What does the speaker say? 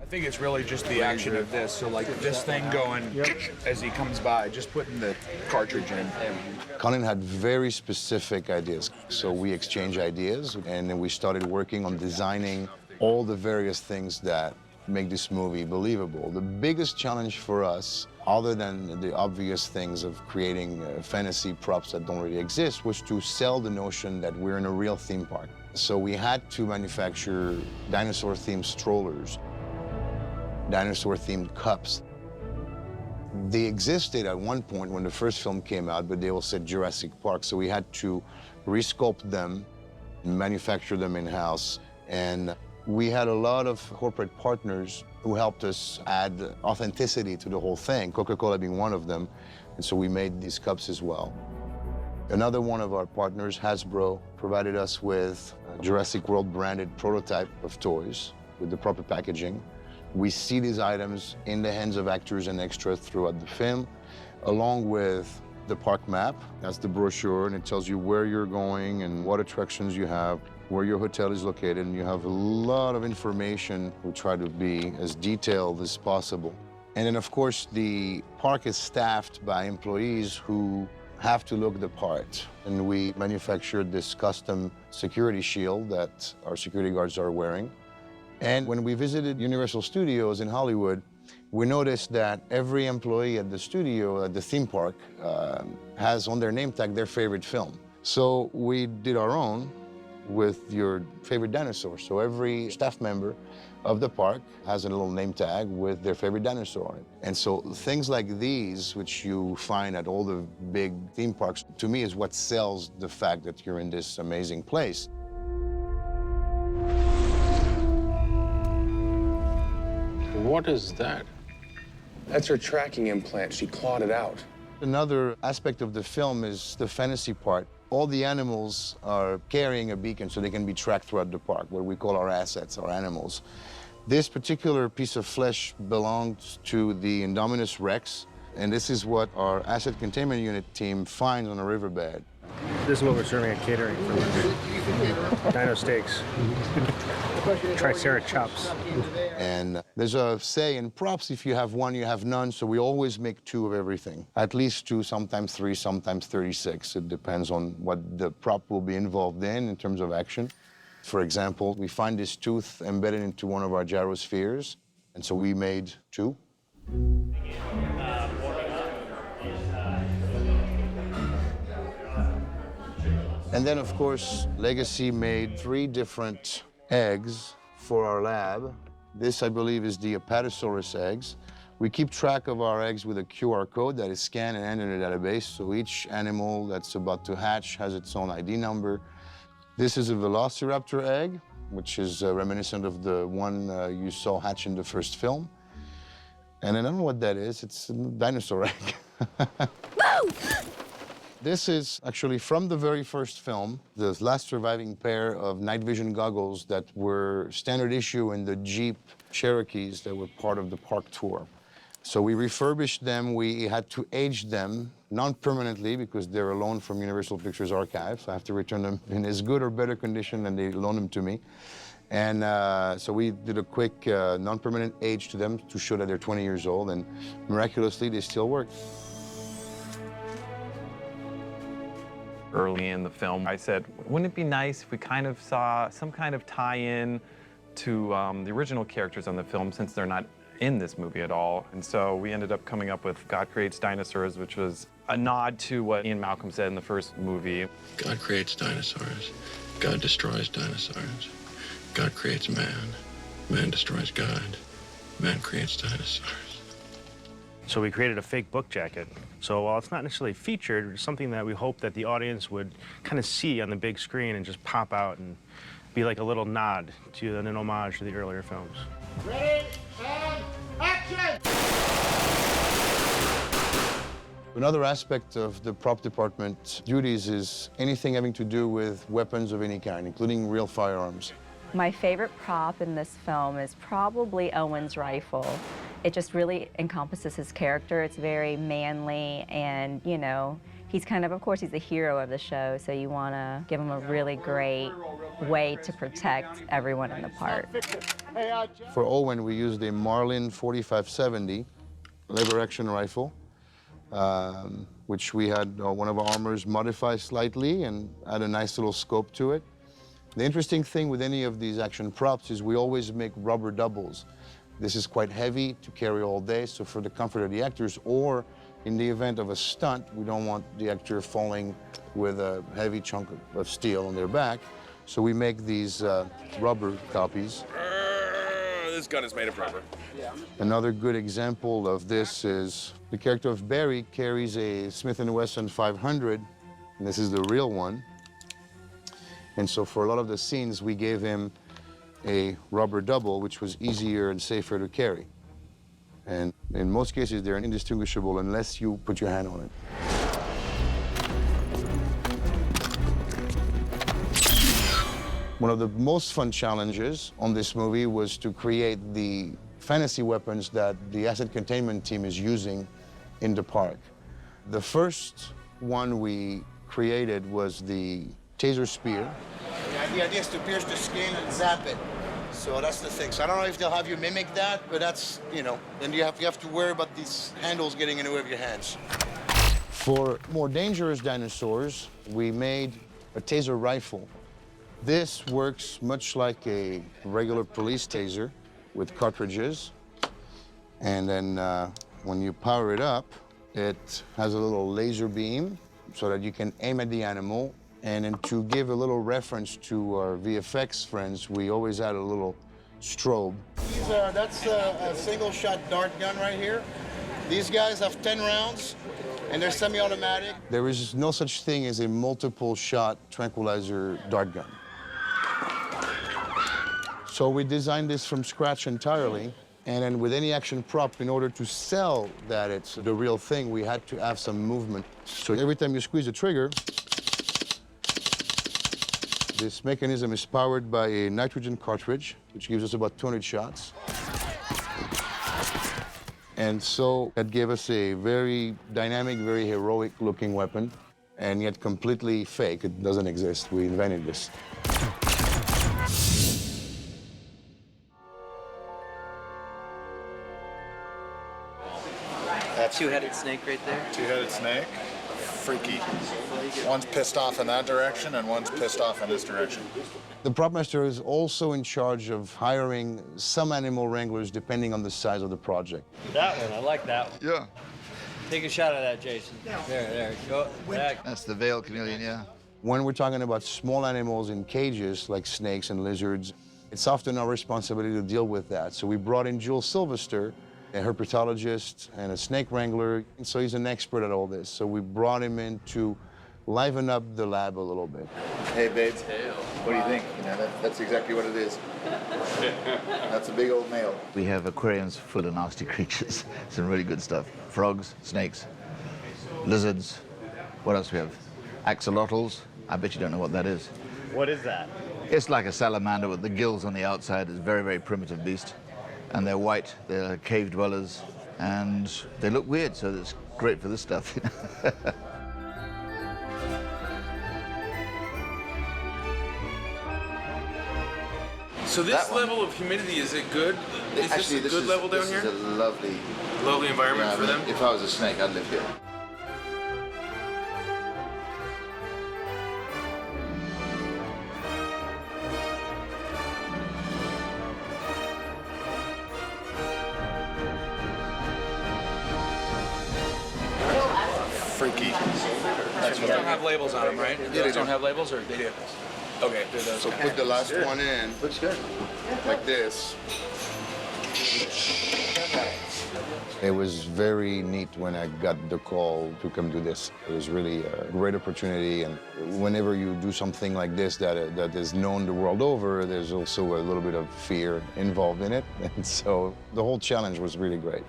think it's really just the action of this. So like this thing going as he comes by, just putting the cartridge in. Cunning had very specific ideas. So we exchanged ideas, and then we started working on designing all the various things that make this movie believable. The biggest challenge for us, other than the obvious things of creating fantasy props that don't really exist, was to sell the notion that we're in a real theme park. So we had to manufacture dinosaur-themed strollers, dinosaur-themed cups. They existed at one point when the first film came out, but they all said Jurassic Park, so we had to resculpt them, manufacture them in-house, and we had a lot of corporate partners who helped us add authenticity to the whole thing, Coca-Cola being one of them, and so we made these cups as well. Another one of our partners, Hasbro, provided us with a Jurassic World branded prototype of toys with the proper packaging. We see these items in the hands of actors and extras throughout the film, along with the park map. That's the brochure, and it tells you where you're going and what attractions you have, where your hotel is located, and you have a lot of information. We try to be as detailed as possible. And then, of course, the park is staffed by employees who have to look the part. And we manufactured this custom security shield that our security guards are wearing. And when we visited Universal Studios in Hollywood, we noticed that every employee at the studio, at the theme park, has on their name tag their favorite film. So we did our own with your favorite dinosaur. So every staff member of the park has a little name tag with their favorite dinosaur on it. And so things like these, which you find at all the big theme parks, to me is what sells the fact that you're in this amazing place. What is that? That's her tracking implant. She clawed it out. Another aspect of the film is the fantasy part. All the animals are carrying a beacon so they can be tracked throughout the park, what we call our assets, our animals. This particular piece of flesh belongs to the Indominus Rex, and this is what our asset containment unit team finds on a riverbed. This is what we're serving at catering for lunch. Dino steaks. Tricera chops. And there's a say in props, if you have one, you have none, so we always make 2 of everything. At least 2, sometimes 3, sometimes 36. It depends on what the prop will be involved in terms of action. For example, we find this tooth embedded into one of our gyrospheres, and so we made 2. And then, of course, Legacy made 3 different eggs for our lab. This, I believe, is the Apatosaurus eggs. We keep track of our eggs with a QR code that is scanned and entered in a database, so each animal that's about to hatch has its own ID number. This is a Velociraptor egg, which is reminiscent of the one you saw hatch in the first film. And I don't know what that is. It's a dinosaur egg. This is actually from the very first film, the last surviving pair of night vision goggles that were standard issue in the Jeep Cherokees that were part of the park tour. So we refurbished them. We had to age them, non-permanently, because they're a loan from Universal Pictures Archive. So I have to return them in as good or better condition than they loaned them to me. And so we did a quick non-permanent age to them to show that they're 20 years old, and miraculously, they still work. Early in the film, I said, wouldn't it be nice if we kind of saw some kind of tie-in to the original characters on the film, since they're not in this movie at all? And so we ended up coming up with God Creates Dinosaurs, which was a nod to what Ian Malcolm said in the first movie. God creates dinosaurs. God destroys dinosaurs. God creates man. Man destroys God. Man creates dinosaurs. So we created a fake book jacket. So while it's not necessarily featured, it's something that we hope that the audience would kind of see on the big screen and just pop out and be like a little nod to an homage to the earlier films. Ready, and action! Another aspect of the prop department duties is anything having to do with weapons of any kind, including real firearms. My favorite prop in this film is probably Owens Rifle. It just really encompasses his character. It's very manly, and, you know, he's kind of course, he's the hero of the show, so you want to give him a really great way to protect everyone in the park. For Owen, we used a Marlin 4570 lever action rifle, which we had one of our armors modify slightly and add a nice little scope to it. The interesting thing with any of these action props is we always make rubber doubles. This is quite heavy to carry all day, so for the comfort of the actors, or in the event of a stunt, we don't want the actor falling with a heavy chunk of steel on their back. So we make these rubber copies. This gun is made of rubber. Another good example of this is the character of Barry carries a Smith & Wesson 500, and this is the real one. And so for a lot of the scenes, we gave him a rubber double, which was easier and safer to carry. And in most cases, they're indistinguishable unless you put your hand on it. One of the most fun challenges on this movie was to create the fantasy weapons that the asset containment team is using in the park. The first one we created was the Taser Spear. The idea is to pierce the skin and zap it. So that's the thing. So I don't know if they'll have you mimic that, but that's, you know, then you have to worry about these handles getting in the way of your hands. For more dangerous dinosaurs, we made a Taser Rifle. This works much like a regular police taser with cartridges. And then when you power it up, it has a little laser beam so that you can aim at the animal. And then to give a little reference to our VFX friends, we always add a little strobe. That's a single-shot dart gun right here. These guys have 10 rounds, and they're semi-automatic. There is no such thing as a multiple-shot tranquilizer dart gun. So we designed this from scratch entirely. And then with any action prop, in order to sell that it's the real thing, we had to have some movement. So every time you squeeze the trigger, this mechanism is powered by a nitrogen cartridge, which gives us about 200 shots. And so that gave us a very dynamic, very heroic-looking weapon, and yet completely fake. It doesn't exist. We invented this. Two-headed snake right there. Two-headed snake. Freaky. One's pissed off in that direction and one's pissed off in this direction. The prop master is also in charge of hiring some animal wranglers depending on the size of the project. That one, I like that one. Yeah. Take a shot of that, Jason. There. Go back. That's the veiled chameleon, yeah. When we're talking about small animals in cages, like snakes and lizards, it's often our responsibility to deal with that. So we brought in Jules Sylvester, a herpetologist and a snake wrangler, and so he's an expert at all this. So we brought him in to liven up the lab a little bit. Hey, babe. What do you think? You know, that's exactly what it is. That's a big old male. We have aquariums full of nasty creatures. Some really good stuff. Frogs, snakes, lizards. What else we have? Axolotls. I bet you don't know what that is. What is that? It's like a salamander with the gills on the outside. It's a very, very primitive beast. And they're white, they're cave dwellers, and they look weird, so it's great for this stuff. So this level of humidity, is it good? Is Actually, this a good level down here? This is a lovely environment for them? If I was a snake, I'd live here. Freaky. That's They don't have labels on them, right? they Those don't do. have labels, or they do? Okay, they're those. So put the last one in, Looks good. like this. It was very neat when I got the call to come do this. It was really a great opportunity, and whenever you do something like this that is known the world over, there's also a little bit of fear involved in it, and so the whole challenge was really great.